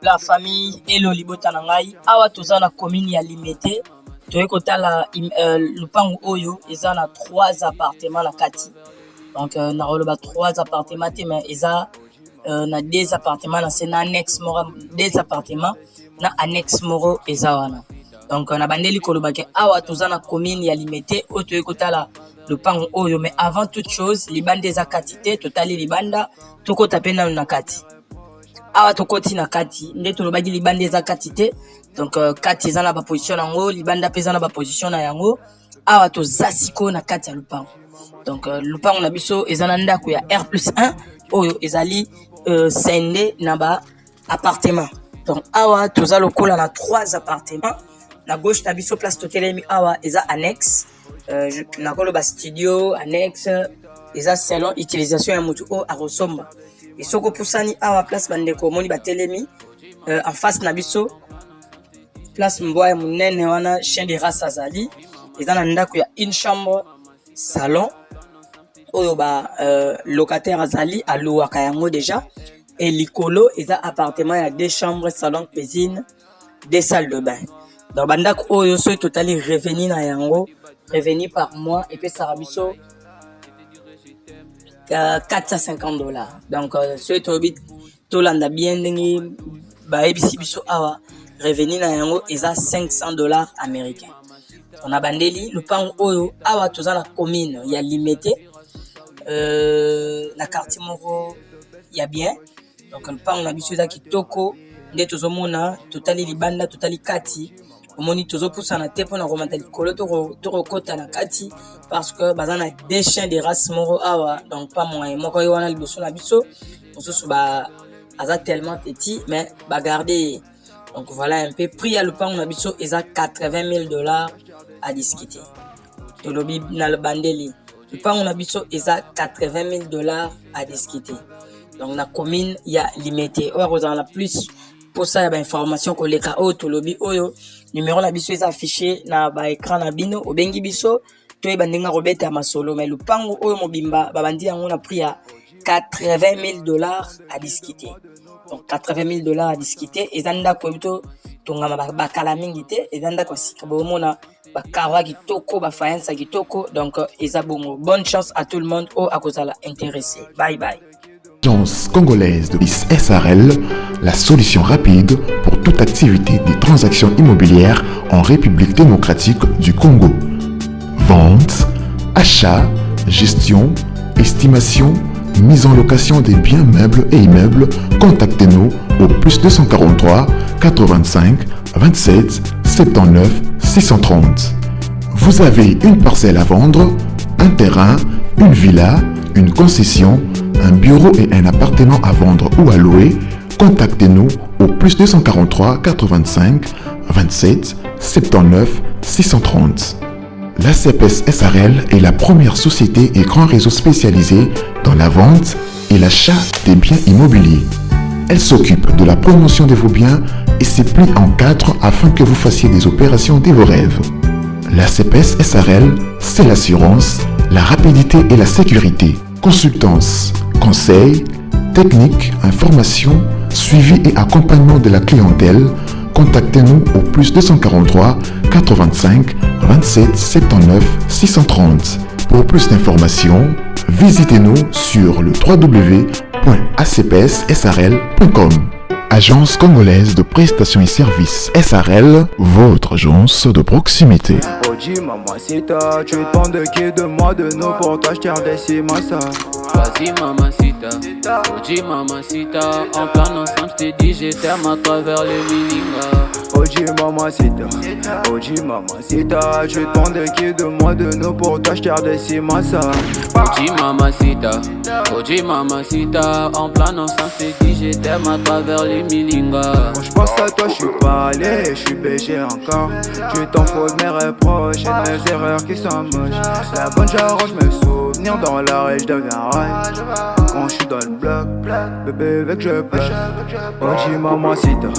La famille et le libota nangai awa toza na commune ya Limete toye kotala lupangu oyo eza na 3 appartements na kati. Donc na roloba 3 appartements te mais eza na 2 appartements na sena annexe moro 2 appartements na annexe moro eza wana. Donc na bandeli koloba ke awa toza na commune ya Limete oyo toye kotala lupangu oyo, mais avant toute chose libanda eza kati te totali libanda tokota pe na kati. Awa tokoti na kati nde tolobaki libanda eza kati te, donc kati eza na ba position nango, libanda pe eza na ba position na yango. Awa toza siko na kati ya lupango. Donc lupango na biso eza na ndako ya R+1 oyo ezali sende na ba appartement. Donc awa toza lokola na 3 appartements. Na gauche na biso place totelemi awa eza annexe, na koloba studio annexe eza salon utilisation ya mutu o arosomba. Et soko pusani awa place bandeko moni batelemi en face na biso place mboya munene wana chien de race azali eza na ndako ya une chambre salon oyo ba locataire azali alouaka yango déjà, et likolo eza appartement ya 2 chambres salon cuisine 2 salles de bain. Dans bandako oyo so totali revenu na yango revenu par mois et puis ça biso $450. Donc ce tobit tolanda bien ndenge ba ebisi biso awa revenu na yango eza $500 américains. On a bandeli lupango oyo awa toza na commune ya Limete na quartier moko ya bien. Donc lupango na biso eza kitoko nde tozomona totali libanda totali kati omoni tozopusana te mpona komata likolo tokokota na kati parce que baza na 2 chiens de race moko awa, donc pas moyen moko yo wana liboso na biso mosusu aza tellement petit mais bagarder. Donc voilà un peu prix ya lupango na biso eza $80,000 à discuter. Tolobi na le bandeli lupango na biso eza $80,000 à discuter. Donc na commune ya Limete oyo kozala la plus pour ça ya ba information koleka oyo tolobi oyo numéro na biso eza affiché na ba écran na bino obengi biso to ebandenga robeta masolo, mais lupango oyo mobimba babandi yango na prix ya $80,000 à discuter. Donc $80,000 à discuter eza ndako bito tongama bakala mingi te eza ndako sika bomona bakara kitoko ba faïence kitoko. Donc eza bongo bonne chance à tout le monde au akozala intéressé. Bye bye. Agence congolaise de BIS SARL, la solution rapide pour toute activité des transactions immobilières en République démocratique du Congo. Vente, achat, gestion, estimation, mise en location des biens meubles et immeubles. Contactez-nous au +243 85 27 79 630. Vous avez une parcelle à vendre, un terrain, une villa, une concession, un bureau et un appartement à vendre ou à louer. Contactez-nous au +243 85 27 79 630. La CPS SARL est la première société et grand réseau spécialisé dans la vente et l'achat des biens immobiliers. Elle s'occupe de la promotion de vos biens et se plie en 4 afin que vous fassiez des opérations de vos rêves. La CPS SARL, c'est l'assurance, la rapidité et la sécurité. Consultance, conseils, techniques, informations, suivi et accompagnement de la clientèle. Contactez-nous au +243 85 27 79 630. Pour plus d'informations, visitez-nous sur le www.acpssrl.com. Agence congolaise de prestations et services SARL, votre agence de proximité. Oji mamacita, tu demandes qui de moi de nous pour toi je t'ai redessus ça. Vas-y mamacita, Oji mamacita, en plan ensemble je t'ai dit je t'aime à travers le milinga. Oji mamacita, tu demandes qui de moi de nous pour toi je t'ai redessus ça. Oji mamacita, en plan ensemble je t'ai dit je t'aime à travers le milinga. Quand je pense à toi je suis pas allé, je suis BG encore. Tu t'en fous de mes reproches et de mes erreurs qui sont moches. La bonne j'arrange mes souvenirs dans la rue, je deviens rage. Quand je suis dans le bloc, bébé veut que je pêche. Oji mamacita,